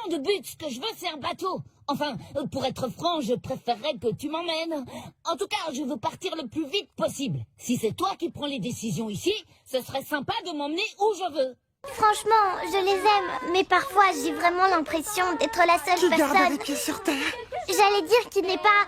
de but, ce que je veux c'est un bateau. Enfin, pour être franc, je préférerais que tu m'emmènes. En tout cas, je veux partir le plus vite possible. Si c'est toi qui prends les décisions ici, ce serait sympa de m'emmener où je veux. Franchement, je les aime, mais parfois j'ai vraiment l'impression d'être la seule personne... Garde les pieds sur terre. J'allais dire qu'il n'est pas...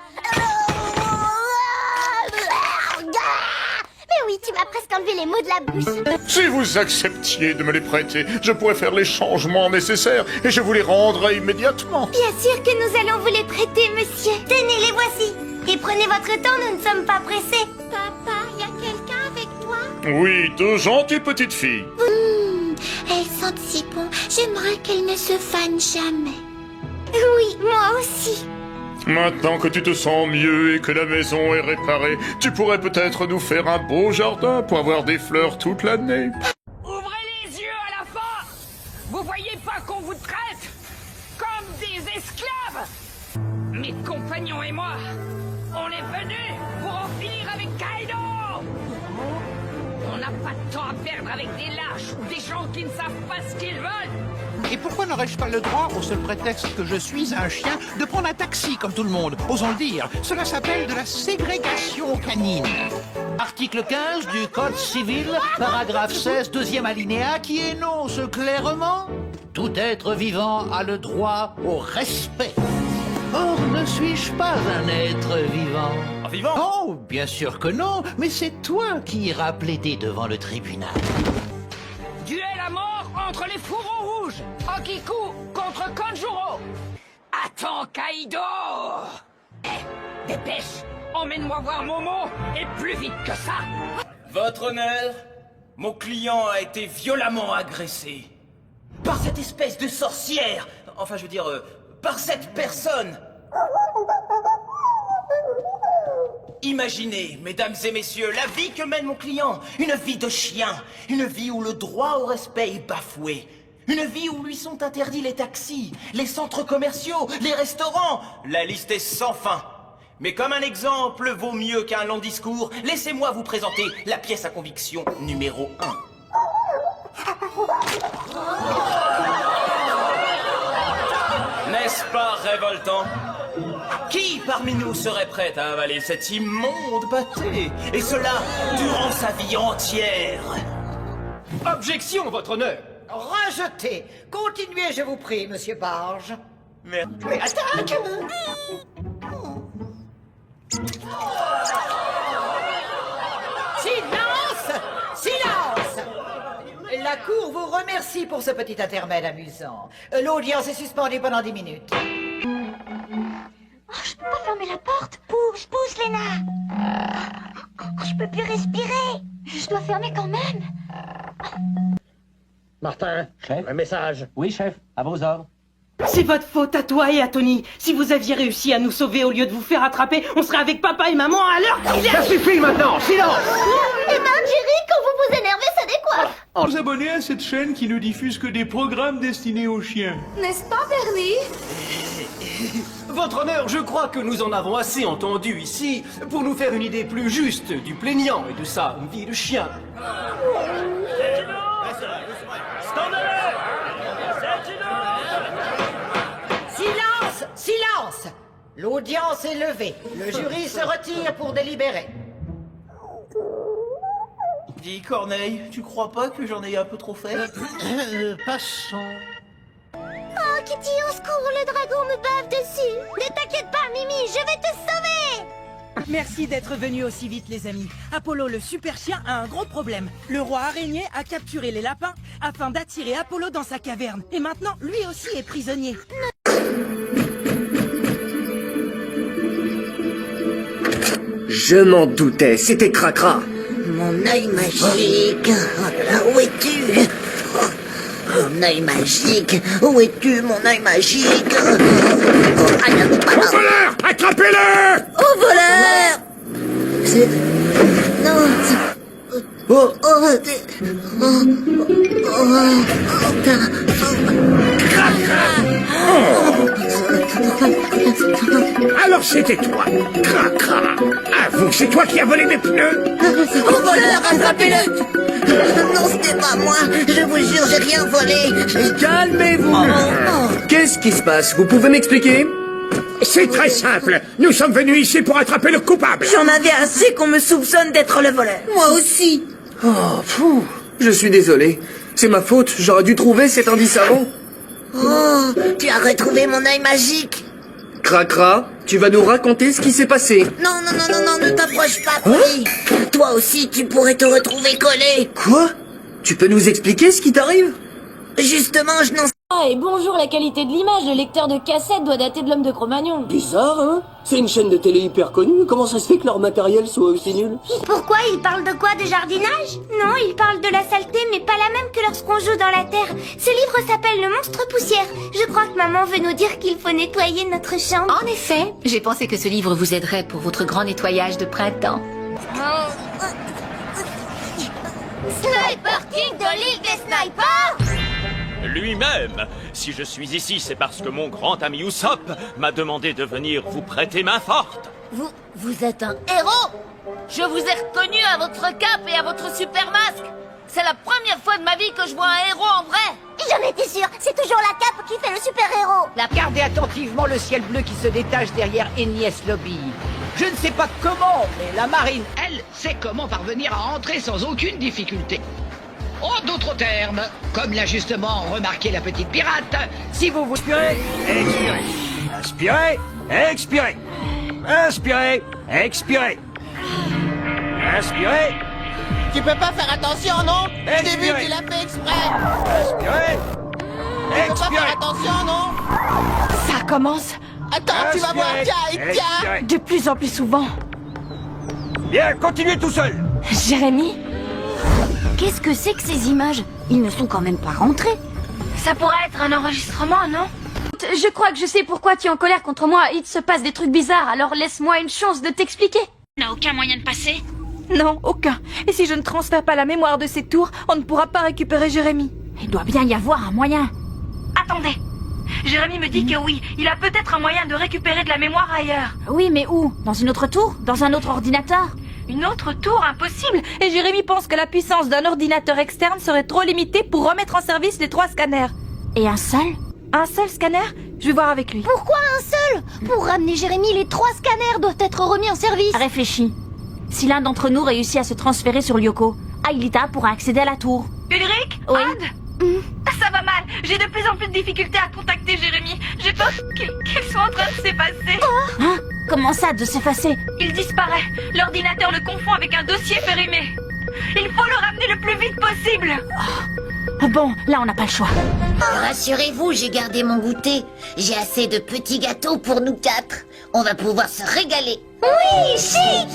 Mais oui, tu m'as presque enlevé les mots de la bouche. Si vous acceptiez de me les prêter, je pourrais faire les changements nécessaires et je vous les rendrai immédiatement. Bien sûr que nous allons vous les prêter, monsieur. Tenez, les voici. Et prenez votre temps, nous ne sommes pas pressés. Papa, y a quelqu'un avec toi? Oui, deux gentilles petites filles. Elles sentent si bon. J'aimerais qu'elles ne se fanent jamais. Oui, moi aussi. Maintenant que tu te sens mieux et que la maison est réparée, tu pourrais peut-être nous faire un beau jardin pour avoir des fleurs toute l'année. Ouvrez les yeux à la fin! Vous voyez pas qu'on vous traite comme des esclaves? Mes compagnons et moi, on est venus pour en finir avec Kaido! On n'a pas de temps à perdre avec des lâches ou des gens qui ne savent pas ce qu'ils veulent! Et pourquoi n'aurais-je pas le droit, au seul prétexte que je suis un chien, de prendre un taxi comme tout le monde? Osons le dire, cela s'appelle de la ségrégation canine. Article 15 du Code civil, paragraphe 16, deuxième alinéa, qui énonce clairement: tout être vivant a le droit au respect. Or, ne suis-je pas un être vivant? Vivant? Oh, bien sûr que non, mais c'est toi qui iras plaider devant le tribunal. Duel à mort entre les fourreaux rouges! Okiku contre Kanjuro! Attends, Kaido! Dépêche! Emmène-moi voir Momo, et plus vite que ça! Votre honneur, mon client a été violemment agressé. Par cette espèce de sorcière! Enfin, je veux dire, par cette personne! Imaginez, mesdames et messieurs, la vie que mène mon client. Une vie de chien. Une vie où le droit au respect est bafoué. Une vie où lui sont interdits les taxis, les centres commerciaux, les restaurants. La liste est sans fin. Mais comme un exemple vaut mieux qu'un long discours, laissez-moi vous présenter la pièce à conviction numéro 1. N'est-ce pas révoltant? Qui parmi nous serait prêt à avaler cet immonde pâté? Et cela durant sa vie entière? Objection, votre honneur! Rejeté. Continuez, je vous prie, monsieur Barge. Mais attaque! Silence! Silence! La cour vous remercie pour ce petit intermède amusant. L'audience est suspendue pendant 10 minutes. Oh, je peux pas fermer la porte. Pousse, pousse, Léna. Oh, je peux plus respirer. Je dois fermer quand même. Martin, Chef? un message. Oui, chef, à vos ordres. C'est votre faute à toi et à Tony. Si vous aviez réussi à nous sauver au lieu de vous faire attraper, on serait avec papa et maman à l'heure qu'il est. Ça suffit maintenant, silence! Eh ben, Jerry, quand vous vous énervez, ça décoiffe. Vous abonnez à cette chaîne qui ne diffuse que des programmes destinés aux chiens. N'est-ce pas, Bernie? Votre honneur, je crois que nous en avons assez entendu ici pour nous faire une idée plus juste du plaignant et de sa vie de chien. Silence! Silence! L'audience est levée. Le jury se retire pour délibérer. dis, Corneille, tu crois pas que j'en ai un peu trop fait? Passons. Oh, Kitty, au secours, le dragon me bave dessus. Ne t'inquiète pas, Mimi, je vais te sauver. Merci d'être venus aussi vite, les amis. Apollo, le super chien, a un gros problème. Le roi araignée a capturé les lapins afin d'attirer Apollo dans sa caverne. Et maintenant, lui aussi est prisonnier. Je m'en doutais, c'était Cracra. Mon œil magique. Où es-tu? Mon œil magique. Où es-tu, mon œil magique? Au voleur! Attrapez-le! Au voleur! C'est... Non, c'est... Oh, Alors Alors c'était toi, Cracra. Avoue, c'est toi qui as volé mes pneus. Au voleur, attrapez-le. Non, c'était pas moi. Je vous jure, j'ai rien volé. Calmez-vous. Qu'est-ce qui se passe? Vous pouvez m'expliquer? C'est très simple. Nous sommes venus ici pour attraper le coupable. J'en avais assez qu'on me soupçonne d'être le voleur. Moi aussi. Oh, pfou. Je suis désolé. C'est ma faute. J'aurais dû trouver cet indice avant. Oh, tu as retrouvé mon œil magique. Cracra, tu vas nous raconter ce qui s'est passé. Non, non, non, non, non, ne t'approche pas, Polly. Toi aussi, tu pourrais te retrouver collé. Quoi? Tu peux nous expliquer ce qui t'arrive? Justement, je n'en sais Ah, et bonjour, la qualité de l'image, le lecteur de cassette doit dater de l'homme de Cro-Magnon. Bizarre, hein? C'est une chaîne de télé hyper connue. Comment ça se fait que leur matériel soit aussi nul? Pourquoi il parle de quoi? De jardinage? Non, il parle de la saleté, mais pas la même que lorsqu'on joue dans la terre. Ce livre s'appelle Le Monstre Poussière. Je crois que maman veut nous dire qu'il faut nettoyer notre chambre. En effet, j'ai pensé que ce livre vous aiderait pour votre grand nettoyage de printemps. Sniper King de l'île des snipers! Lui-même. Si je suis ici, c'est parce que mon grand ami Usopp m'a demandé de venir vous prêter main forte. Vous êtes un héros. Je vous ai reconnu à votre cape et à votre super masque. C'est la première fois de ma vie que je vois un héros en vrai. J'en étais sûre, c'est toujours la cape qui fait le super-héros. Regardez attentivement le ciel bleu qui se détache derrière Enies Lobby. Je ne sais pas comment, mais la marine, elle, sait comment parvenir à entrer sans aucune difficulté. En d'autres termes, comme l'a justement remarqué la petite pirate, si vous vous... Inspirez, expirez, expirez, inspirez, expirez, inspirez. Tu peux pas faire attention, non? Je t'ai vu, Expirez. tu l'as fait exprès. Inspirez, Tu peux pas faire attention, non? Ça commence. Attends, tu vas voir, tiens, tiens. De plus en plus souvent. Bien, continuez tout seul. Jérémy? Qu'est-ce que c'est que ces images? Ils ne sont quand même pas rentrés. Ça pourrait être un enregistrement, non? Je crois que je sais pourquoi tu es en colère contre moi. Il se passe des trucs bizarres, alors laisse-moi une chance de t'expliquer. N'a aucun moyen de passer? Non, aucun. Et si je ne transfère pas la mémoire de ces tours, on ne pourra pas récupérer Jérémy. Il doit bien y avoir un moyen. Attendez. Jérémy me dit que oui, il a peut-être un moyen de récupérer de la mémoire ailleurs. Oui, mais où? Dans une autre tour? Dans un autre ordinateur? Une autre tour? Impossible. Et Jérémy pense que la puissance d'un ordinateur externe serait trop limitée pour remettre en service les 3 scanners. Et un seul? Un seul scanner? Je vais voir avec lui. Pourquoi un seul? Pour ramener Jérémy, les 3 scanners doivent être remis en service. Réfléchis. Si l'un d'entre nous réussit à se transférer sur Lyoko, Aelita pourra accéder à la tour. Ulrich? Oui. Ça va mal. J'ai de plus en plus de difficultés à contacter Jérémy. J'ai peur qu'il soit en train de s'effacer. Hein? Comment ça, de s'effacer? Il disparaît. L'ordinateur le confond avec un dossier périmé. Il faut le ramener le plus vite possible. Bon, là on n'a pas le choix. Rassurez-vous, j'ai gardé mon goûter. J'ai assez de petits gâteaux pour nous 4. On va pouvoir se régaler. Oui, chic!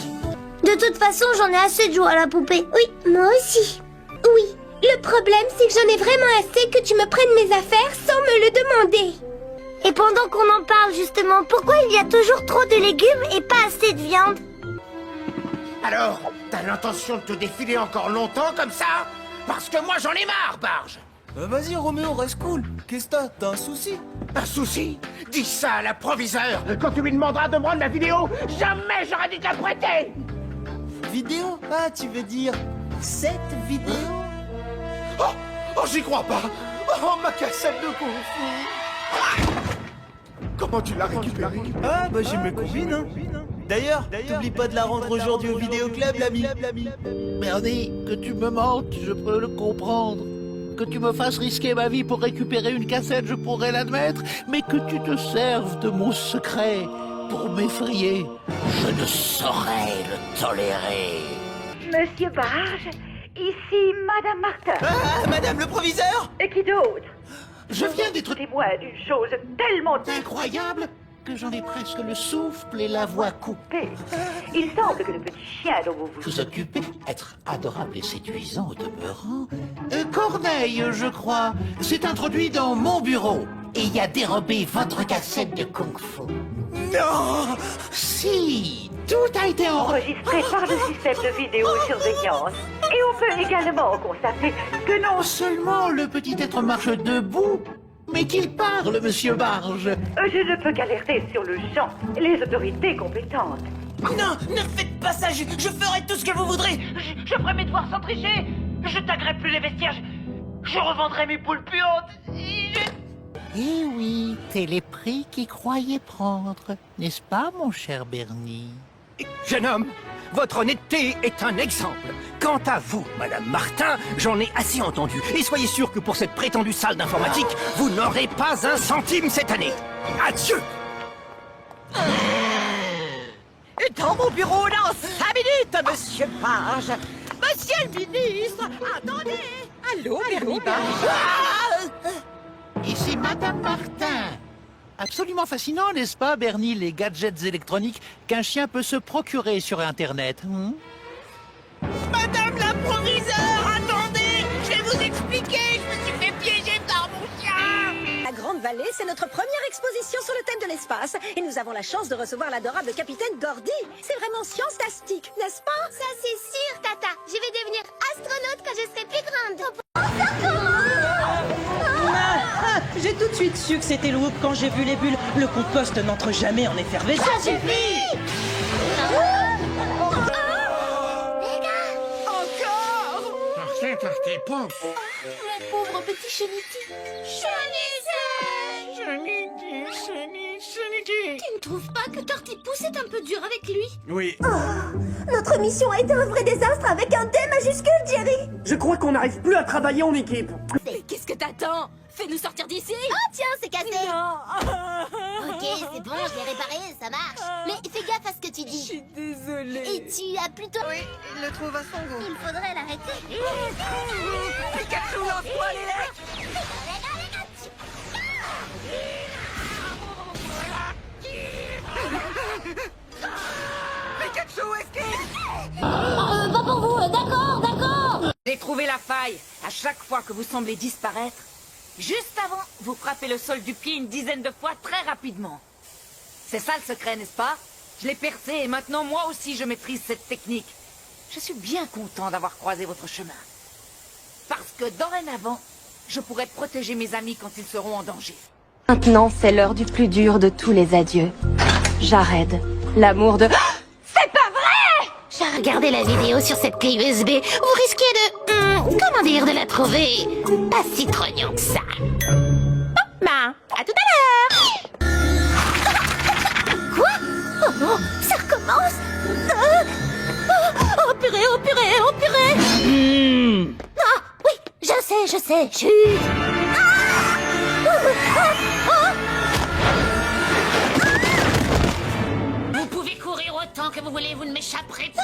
De toute façon, j'en ai assez de jouer à la poupée. Oui, moi aussi. Oui, le problème, c'est que j'en ai vraiment assez que tu me prennes mes affaires sans me le demander. Et pendant qu'on en parle, justement, pourquoi il y a toujours trop de légumes et pas assez de viande? Alors, t'as l'intention de te défiler encore longtemps comme ça? Parce que moi j'en ai marre, Barge. Vas-y, Roméo, reste cool. Qu'est-ce que t'as un souci? Un souci? Dis ça à l'approviseur. Quand tu lui demanderas de me rendre la vidéo, jamais j'aurais dû te la prêter. Vidéo? Ah, tu veux dire cette vidéo? Oh, j'y crois pas. Oh, ma cassette de Kung Fu. Comment tu l'as récupérée? Ah, bah j'ai mes combines, hein. D'ailleurs, t'oublies pas de la rendre aujourd'hui au vidéoclub, l'ami. Bernie, que tu me mentes, je peux le comprendre. Que tu me fasses risquer ma vie pour récupérer une cassette, je pourrais l'admettre. Mais que tu te serves de mon secret pour m'effrayer, je ne saurais le tolérer. Monsieur Barge, ici Madame Martin. Ah, Madame le proviseur? Et qui d'autre? Je viens d'être témoin d'une chose tellement incroyable que j'en ai presque le souffle et la voix coupée. Il semble que le petit chien dont vous Vous occupez, être adorable et séduisant au demeurant. Corneille, je crois, s'est introduit dans mon bureau et y a dérobé votre cassette de Kung Fu. Non! Si, tout a été enregistré par le système de vidéosurveillance. Et on peut également constater que non seulement le petit être marche debout, Mais qu'il parle, monsieur Barge. Je ne peux qu'alerter sur le champ les autorités compétentes. Non, ne faites pas ça, je ferai tout ce que vous voudrez. Je ferai mes devoirs sans tricher. Je taguerai plus les vestiaires. Je revendrai mes poules puantes. Eh oui, c'est les prix qu'ils croyaient prendre, n'est-ce pas, mon cher Bernie? Jeune homme, votre honnêteté est un exemple. Quant à vous, Madame Martin, j'en ai assez entendu. Et soyez sûr que pour cette prétendue salle d'informatique, vous n'aurez pas un centime cette année. Adieu! Dans mon bureau dans 5 minutes, monsieur Page. Monsieur le ministre, attendez. Allô, Bernie Page. Ici Madame Martin. Absolument fascinant, n'est-ce pas, Bernie, les gadgets électroniques qu'un chien peut se procurer sur Internet. Madame la proviseure, attendez. Je vais vous expliquer. Je me suis fait piéger par mon chien. La Grande Vallée, c'est notre première exposition sur le thème de l'espace. Et nous avons la chance de recevoir l'adorable capitaine Gordy. C'est vraiment science-tastique, n'est-ce pas? Ça c'est sûr, Tata. Je vais devenir astronaute quand je serai plus grande. J'ai tout de suite su que c'était le Whoop quand j'ai vu les bulles. Le compost n'entre jamais en effervescence. Ça suffit! Partez, partez, pouf. Mon pauvre petit cheniti. Tu ne trouves pas que Tortipousse est un peu dur avec lui? Oui. Notre mission a été un vrai désastre avec un D majuscule, Jerry. Je crois qu'on n'arrive plus à travailler en équipe. Mais qu'est-ce que t'attends? Fais-nous sortir d'ici. Oh tiens, c'est cassé. Ok, c'est bon, je l'ai réparé, ça marche. Mais fais gaffe à ce que tu dis. Je suis désolée. Et tu as plutôt... Oui, il le trouve à son goût. Il faudrait l'arrêter. Pikachu, lance-toi les lettres. Pikachu, esquive. Pas pour vous, d'accord, d'accord. J'ai trouvé la faille. À chaque fois que vous semblez disparaître, juste avant, vous frappez le sol du pied une dizaine de fois très rapidement. C'est ça le secret, n'est-ce pas? Je l'ai percé et maintenant moi aussi je maîtrise cette technique. Je suis bien content d'avoir croisé votre chemin. Parce que dorénavant, je pourrai protéger mes amis quand ils seront en danger. Maintenant, c'est l'heure du plus dur de tous les adieux. Jared, l'amour de... C'est pas vrai! J'ai regardé la vidéo sur cette clé USB. Vous risquez de... comment dire, de la trouver pas si trognant que ça. Bah, à tout à l'heure! Quoi? Oh non, ça recommence. Oh purée, oh purée, oh purée. Ah, oui, je sais, chut. Vous pouvez courir autant que vous voulez, vous ne m'échapperez pas.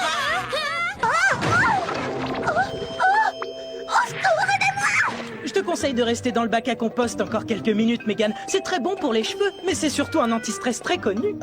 Je te conseille de rester dans le bac à compost encore quelques minutes, Megan. C'est très bon pour les cheveux, mais c'est surtout un anti-stress très connu.